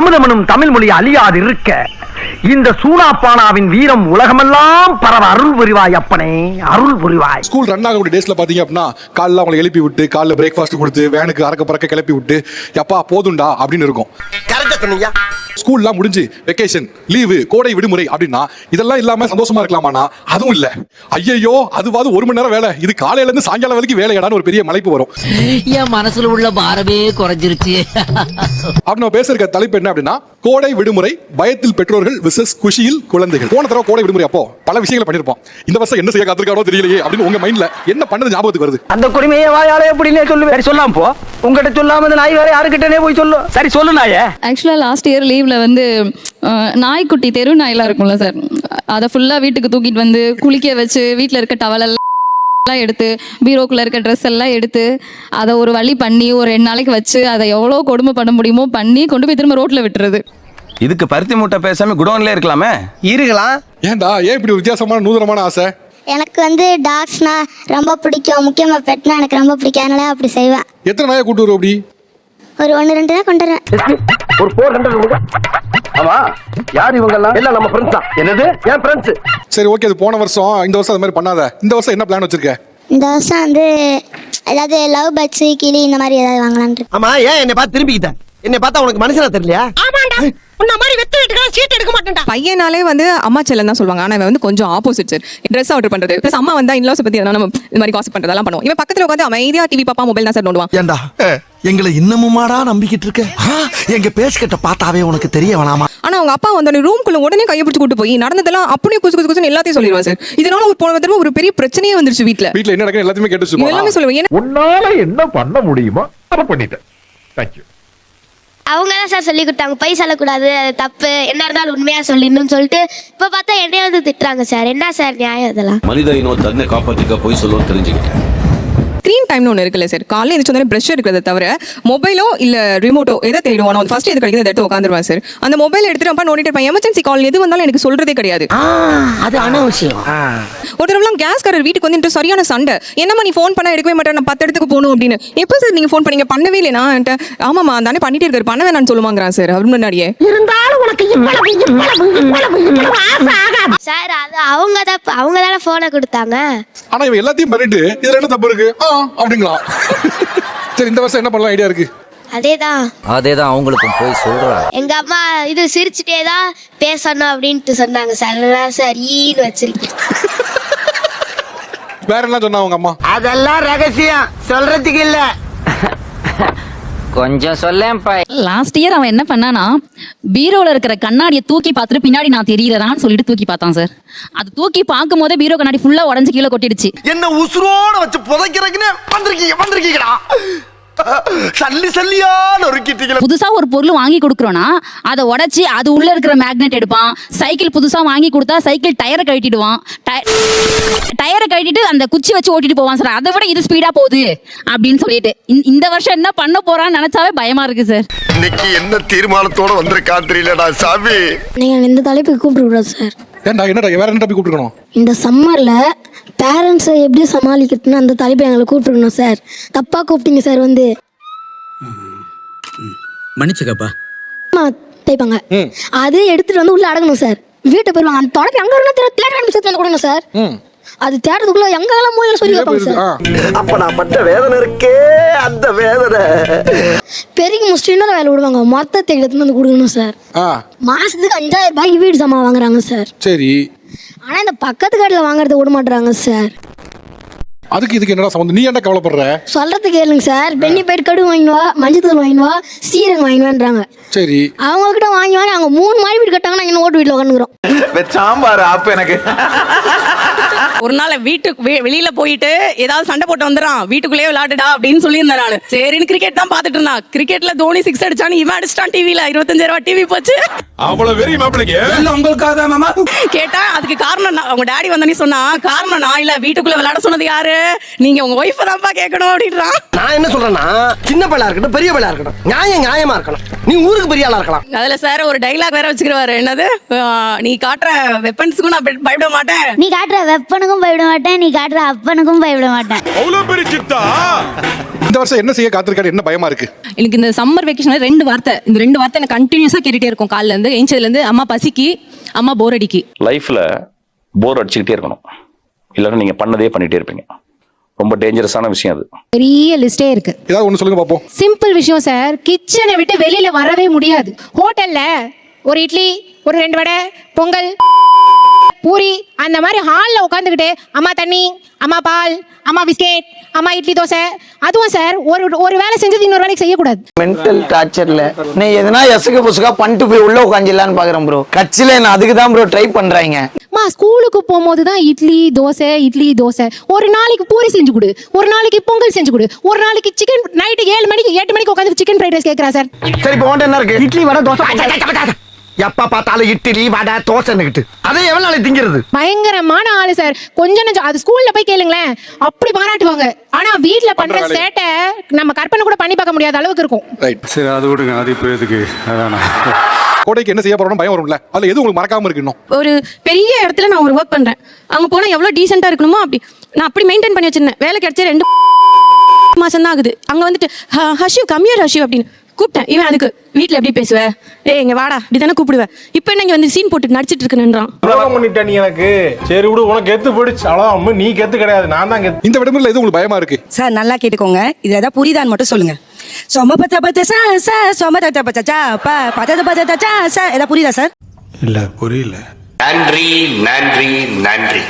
அமுதமனும் தமிழ் மொழி அழியாது இருக்க இந்த சூனாப்பானாவின் வீரம் உலகமெல்லாம் பரவ அருள் புரிவாய் அப்பனே, அருள் புரிவாய். ஸ்கூல் ரன் ஆகக்கூடிய டேஸ்ல பாத்தீங்க அப்படின்னா காலைல அவங்களை எழுப்பி விட்டு காலைல பிரேக்ஃபாஸ்ட் கொடுத்து வேனுக்கு அறக்க பறக்க கிளப்பி விட்டு எப்பா போதுண்டா அப்படின்னு இருக்கும். ஸ்கூல்லாம் முடிஞ்சு வெக்கேஷன் லீவு கோடை விடுமுறை அப்படின்னா இதெல்லாம் இல்லாம சந்தோஷமா இருக்கலாமானா அதுவும் இல்ல. ஐயோ அதுவாது 1 மணி நேரம் வேலை, இது காலையில இருந்து சாயங்காலம் வரைக்கும் வேலையடான்னு ஒரு பெரிய மலைப்பு வரும். என் மனசுல உள்ள பாரமே குறைஞ்சிருச்சு. அப்படி நம்ம பேசுற தலைப்பு என்ன அப்படின்னா கோடை விடுமுறை பயத்தில் பெற்றோர்கள் விசஸ் குஷியில் குழந்தைகள். போன தடவை கோடை விடுமுறை அப்போ பல விஷயங்களை பண்ணிருப்போம். இந்த வருஷம் என்ன செய்ய காத்திருக்கானோ தெரியலையே அப்படின்னு உங்க மைண்ட்ல என்ன பண்ணது ஞாபகத்துக்கு வருது? அந்த குடிமையை வாயாலே எப்படினே சொல்லுவேன். சரி சொல்லாம போ, உங்ககிட்ட சொல்லாம இந்த நாய் வேற யாருக்கிட்டனே போய் சொல்லு. சரி சொல்லு நாயே. ஆக்சுவலா லாஸ்ட் இயர் லீவ்ல வந்து நாய்க்குட்டி தெரு நாயெல்லாம் இருக்கும்ல சார், அதை ஃபுல்லா வீட்டுக்கு தூக்கிட்டு வந்து குளிக்க வச்சு வீட்டில் இருக்க டவல் எல்லாம் எடுத்து பீரோக்குள்ள இருக்க ட்ரெஸ் எல்லாம் எடுத்து அதை ஒரு வழி பண்ணி ஒரு 2 நாளைக்கு வச்சு அதை எவ்வளோ கொடுமை பண்ண முடியுமோ பண்ணி கொண்டு போய் திரும்ப ரோட்ல விட்டுறது. இதுக்கு பருத்தி மூட்டை பேசாம குடோன்ல இருக்கலாமே. இருக்கலாம். ஏன்டா ஏன் இப்படி வித்தியாசமான நூதனமான ஆசை? எனக்கு வந்து டாக்ஸ்னா ரொம்ப பிடிக்கும், முக்கியமா பெட்னா எனக்கு ரொம்ப பிடிக்கும், அதனால அப்படி செய்வேன். எத்தனை நாயை கூட்டு வரும் அப்படி? ஒரு 1-2 தான் கொண்டு வருவேன். ஒரு 400. ஆமா, யார் இவங்க எல்லாம்? எல்லாம் நம்ம ஃப்ரெண்ட்ஸ் தான். என்னது என் ஃப்ரெண்ட்ஸ்? சரி ஓகே, அது போன வருஷம். இந்த வருஷம் அது மாதிரி பண்ணாத. இந்த வருஷம் என்ன பிளான் வச்சிருக்க? இந்த வருஷம் வந்து ஏதாவது லவ் பட்ஸ் கிளி இந்த மாதிரி ஏதாவது வாங்கலாம்னு. ஆமா, ஏன் என்னை பார்த்து திரும்பிக்கிட்ட? என்னை பார்த்தா உனக்கு மனுஷனா தெரியலையா? ஆமாண்டா, உன்ன மாதிரி வெத்து வெட்டுக்கலாம் சீட் எடுக்க மாட்டேன்டா. பையனாலே வந்து அம்மா செல்லம் தான் சொல்லுவாங்க, ஆனா வந்து கொஞ்சம் ஆப்போசிட் சார். ட்ரெஸ் ஆர்டர் பண்றது ப்ளஸ் அம்மா வந்தா இன்லாஸ் பத்தி நம்ம இந்த மாதிரி காசிப் பண்றதெல்லாம் பண்ணுவோம். இவன் பக்கத்துல உட்காந்து அமைதியா டிவி பாப்பா மொபைல் தான் சார் நோண்டுவான். ஏண்டா எங்களை இன்னமுமாடா நம்பிக்கிட்டு இருக்க? எங்க பேசிக்கிட்ட பார்த்தாவே உனக்கு தெரிய வேணாமா? ஆனா அவங்க அப்பா வந்து ரூம்குள்ள உடனே கையை பிடிச்சு கூட்டு போய் நடந்ததெல்லாம் அப்படியே குசு குசு குசுன்னு எல்லாத்தையும் சொல்லிடுவான் சார். இதனால ஒரு போன தடவை ஒரு பெரிய பிரச்சனையே வந்துருச்சு வீட்ல. வீட்ல என்ன நடக்குது எல்லாத்தையுமே கேட்டு எல்லாமே சொல்லுவேன். உன்னால என்ன பண்ண முடியுமோ அதை பண்ணிட்டேன். தேங்க்யூ. அவங்க தான் சார் சொல்லி கொடுத்தாங்க, பை சொல்லக்கூடாது, அது தப்பு, என்ன இருந்தாலும் உண்மையா சொல்லிடணும்னு சொல்லிட்டு இப்போ பார்த்தா என்னைய வந்து திட்டுறாங்க சார். என்ன சார் நியாயம் இதெல்லாம்? மனித இனம் தன்னை காப்பாற்றிக்க போய் சொல்லுவோம் தெரிஞ்சுக்கிட்டேன். ஸ்க்ரீன் டைம்னு ஒன்று இருக்குல்ல சார், காலையில் எழுந்திரிச்சு வந்தாலே ப்ரெஷ் இருக்கிறத தவிர மொபைலோ இல்லை ரிமோட்டோ எதை தேடுவானோ அது ஃபர்ஸ்ட் எது கிடைக்குது எடுத்து உட்காந்துருவான் சார். அந்த மொபைல் எடுத்துட்டு அப்பா நோண்டிட்டு இருப்பேன். எமர்ஜென்சி கால் எது வந்தாலும் எனக்கு சொல்றதே கிடையாது. அது அனாவசியம். ஒரு தடவை கேஸ்காரர் வீட்டுக்கு வந்து சரியான சண்டை, என்னம்மா நீ ஃபோன் பண்ண எடுக்கவே மாட்டேன், நான் 10 இடத்துக்கு போகணும் அப்படின்னு. எப்போ சார் நீங்க ஃபோன் பண்ணீங்க? பண்ணவே இல்லைனா? ஆமாம்மா தானே பண்ணிட்டே இருக்காரு, பண்ண வேணான்னு சொல்லுவாங்கிறான் சார் அவர் முன்னாடியே. இருந்தாலும் உனக்கு இவ்வளவு ஆசை ஆகாது சார். அது அவங்க தானே போனை கொடுத்தாங்க. ஆனா இவன் எல்லாத்தையும் பண்ணிட்டு இதுல என்ன தப்பு இருக்கு அப்படிங்களா? சரி இந்த வருஷம் என்ன பண்ணலாம் ஐடியா இருக்கு? அதேதான் அவங்களுக்கும் போய் சொல்றாங்க. எங்க அம்மா இது சிரிச்சுட்டே தான் பேசணும் அப்படின்ட்டு சொன்னாங்க சார். சார் ஈன்னு வச்சிருக்கேன். வேற என்ன சொன்னா உங்க அம்மா? அதெல்லாம் ரகசியம், சொல்றதுக்கு இல்ல. கொஞ்சம் சொல்லேன்ப்பா. லாஸ்ட் இயர் அவன் என்ன பண்ணானா, பீரோல இருக்கிற கண்ணாடியை தூக்கி பார்த்துட்டு பின்னாடி நான் தெரியறதான்னு சொல்லிட்டு தூக்கி பார்த்தான் சார். அது தூக்கி பார்க்கும் போதே பீரோ கண்ணாடி ஃபுல்லா உடஞ்சு கீழே கொட்டிடுச்சு. என்ன உசுரோட வச்சு புதைக்கிறதுக்குன்னு வந்திருக்கீங்களா? புதுசா ஒரு பொருள் வாங்கி கொடுக்குறோம்னா அதை உடைச்சி அது உள்ள இருக்கிற மேக்னெட் எடுப்பான். சைக்கிள் புதுசா வாங்கி கொடுத்தா சைக்கிள் டயரை கழட்டிடுவான். டயரை கழட்டிட்டு அந்த குச்சி வச்சு ஓட்டிட்டு போவான் சார். அதை விட இது ஸ்பீடா போகுது அப்படின்னு சொல்லிட்டு இந்த வருஷம் என்ன பண்ண போறான்னு நினைச்சாவே பயமா இருக்கு சார். இன்னைக்கு என்ன தீர்மானத்தோட வந்திருக்கான் தெரியலடா சாமி. நீங்க இந்த தலைப்புக்கு கூப்பிடக்கூடாது சார். ஏன்டா என்னடா வேற என்ன டாபிக் கூப்பிட்டுக்கணும்? இந்த சம்மர்ல பேரண்ட்ஸை எப்படி சமாளிக்கிறதுன்னு அந்த தலைப்பை எங்களை கூப்பிட்டுருக்கணும் சார். தப்பா கூப்பிட்டீங்க சார். வந்து மன்னிச்சுக்கப்பா தைப்பாங்க, அது எடுத்துட்டு வந்து உள்ள அடங்கணும் சார். வீட்டை போயிருவாங்க, அந்த தொடப்பி அங்க இருந்தா கொடுங்க சார். அது தேடுறதுக்குள்ள எங்கெல்லாம் மூலையில சொல்லி வைப்பாங்க சார். அப்ப நான் பட்ட வேதனை இருக்கே, அந்த வேதனை பெரிய முஸ்லீம் வேலை விடுவாங்க, மொத்தத்தை எடுத்துன்னு வந்து கொடுக்கணும் சார். மாசத்துக்கு 5000 ரூபாய்க்கு வீடு சாமான் வாங்குறாங்க சார். சரி, ஆனா இந்த பக்கத்து கடையில வாங்குறத விட மாட்டாங்க சார். அதுக்கு இதுக்கு என்னடா சம்பந்தம்? நீ என்ன கவலைப்படுற? சொல்றது கேளுங்க சார். பெண்ணி போயிட்டு கடுகு வாங்கினுவா, மஞ்சத்தூள் வாங்கினுவா, சீரகம் வாங்கினுவான்றாங்க. சரி, அவங்க கிட்ட வாங்கி அவங்க 3 மாடி வீடு கட்டாங்கன்னா இன்னும் ஓட்டு வீட்டுல உட்காந்துக்கிறோம். சாம்பார் அப்ப எனக்கு ஒரு நாள் வீட்டுக்கு வெளியில போயிட்டு ஏதாவது சண்டை போட்டு வந்துடுறான், வீட்டுக்குள்ளேயே விளையாடுடா அப்படின்னு சொல்லியிருந்தேன் நான். சரின்னு கிரிக்கெட் தான் பாத்துட்டு இருந்தான். கிரிக்கெட்ல தோனி 6 அடிச்சான்னு இவன் அடிச்சிட்டான். டிவில 25000 ரூபாய் டிவி போச்சு. அவ்வளவு வெறி மாப்பிளைக்கு உங்களுக்காக மாமா கேட்டா அதுக்கு காரணம் அவங்க டாடி வந்தனே சொன்னா, காரணம் நான் இல்ல, வீட்டுக்குள்ள விளையாட சொன்னது யாரு? நீங்க உங்க ஒய்ஃப் தான்ப்பா கேட்கணும் அப்படின்றான். நான் என்ன சொல்றேன்னா, சின்ன பையலா இருக்கட்டும் பெரிய பையலா இருக்கட்டும், நியாயமா இருக்கணும். நீ ஊருக்கு பெரிய ஆளா இருக்கலாம். அதுல சார் ஒரு டைலாக் வேற வச்சுக்கிறாரு. என்னது, நீ காட்டுற வெப்பன்ஸ்க்கும் நான் பயப்பட மாட்டேன், நீ காட்டுற வெப்பனுக்கும் பயப்பட மாட்டேன், நீ காட்டுற அப்பனுக்கும் பயப்பட மாட்டேன். அவ்வளவு பெரிய சித்தா இந்த வருஷம் என்ன செய்ய காத்திருக்காரு, என்ன பயமா இருக்கு? எனக்கு இந்த சம்மர் வெக்கேஷன்ல ரெண்டு வார்த்தை எனக்கு கண்டினியூஸா கேட்டுட்டே இருக்கும். காலைல இருந்து எஞ்சதுல இருந்து அம்மா பசிக்கு, அம்மா போர் அடிக்கி. லைஃப்ல போர் அடிச்சுக்கிட்டே இருக்கணும், இல்லைன்னா நீங்க பண்ணதே பண்ணிட்டே இருப்பீங்க. ரொம்ப டேஞ்சரஸான விஷயம் அது. பெரிய லிஸ்டே இருக்கு. ஏதாவது ஒண்ணு சொல்லுங்க பாப்போம். சிம்பிள் விஷயம் சார், கிச்சனை விட்டு வெளியில வரவே முடியாது. ஹோட்டல்ல ஒரு இட்லி, ஒரு 2 வடை, பொங்கல், பூரி, அந்த மாதிரி ஹாலில் உட்காந்துக்கிட்டு அம்மா தண்ணி, அம்மா பால், அம்மா பிஸ்கெட், அம்மா இட்லி தோசை. அதுவும் சார் ஒரு வேலை செஞ்சது இன்னொரு வேலைக்கு செய்யக்கூடாது. மென்டல் டார்ச்சர்ல நீ எதனா எசுக்கு புசுக்கா பண்ணிட்டு போய் உள்ள உட்காந்துலான்னு பாக்குறேன் ப்ரோ. கட்சியில நான் அதுக்கு தான் ப்ரோ ட்ரை பண்றாங்க. அம்மா ஸ்கூலுக்கு போகும்போது தான் இட்லி தோசை. ஒரு நாளைக்கு பூரி செஞ்சு கொடு, ஒரு நாளைக்கு பொங்கல் செஞ்சு கொடு, ஒரு நாளைக்கு சிக்கன். நைட்டு 7 மணிக்கு 8 மணிக்கு உட்காந்து சிக்கன் ஃப்ரைட் ரைஸ் கேட்கறா சார். சரி இப்போ என்ன இருக்கு? இட்லி வடை தோசை. எப்ப பார்த்தாலும் இட்லி வடை தோசைன்னுகிட்டு அதை எவ்வளவு நாளைக்கு திங்கிறது? பயங்கரமான ஆளு சார். கொஞ்சம் நெஞ்சம் அது ஸ்கூல்ல போய் கேளுங்களேன், அப்படி பாராட்டுவாங்க. ஆனா வீட்ல பண்ற சேட்டை நம்ம கற்பனை கூட பண்ணி பார்க்க முடியாத அளவுக்கு இருக்கும். ரைட். சரி அது விடுங்க, அது இப்போ எதுக்கு? அதானே கோடைக்கு என்ன செய்ய போறோம்னு பயம் வரும்ல, அதுல எது உங்களுக்கு மறக்காம இருக்கு இன்னும்? ஒரு பெரிய இடத்துல நான் ஒரு ஒர்க் பண்றேன். அங்க போனா எவ்வளவு டீசெண்டா இருக்கணுமோ அப்படி நான் அப்படி மெயின்டைன் பண்ணி வச்சிருந்தேன். வேலை கிடைச்ச 2 மாசம் தான் ஆகுது. அங்க வந்துட்டு ஹஷிவ் கம்மியர் ஹஷிவ் அப்படின்னு கூப்பிட்டேன். இவன் அதுக்கு வீட்டுல எப்படி பேசுவ, இங்க வாடா இப்படிதானே கூப்பிடுவேன். இப்ப என்ன இங்க வந்து சீன் போட்டு நடிச்சிட்டு இருக்குன்றான். பண்ணிட்ட நீ எனக்கு. சரி விடு, உனக்கு எத்து போயிடுச்சு அவ்வளவுதான். நீ கெத்து கிடையாது, நான் தான் கெத்து. இந்த விடுமுறையில எது உங்களுக்கு பயமா இருக்கு? சார் நல்லா கேட்டுக்கோங்க, இதுல ஏதாவது புரியுதான்னு மட்டும் சொல்லுங்க. சொம பத்த பத்த சா சொம தத்த பத்த சா ப பத்த பத்த சா ஏதாவது புரியுதா சார்? இல்ல புரியல. நன்றி நன்றி நன்றி.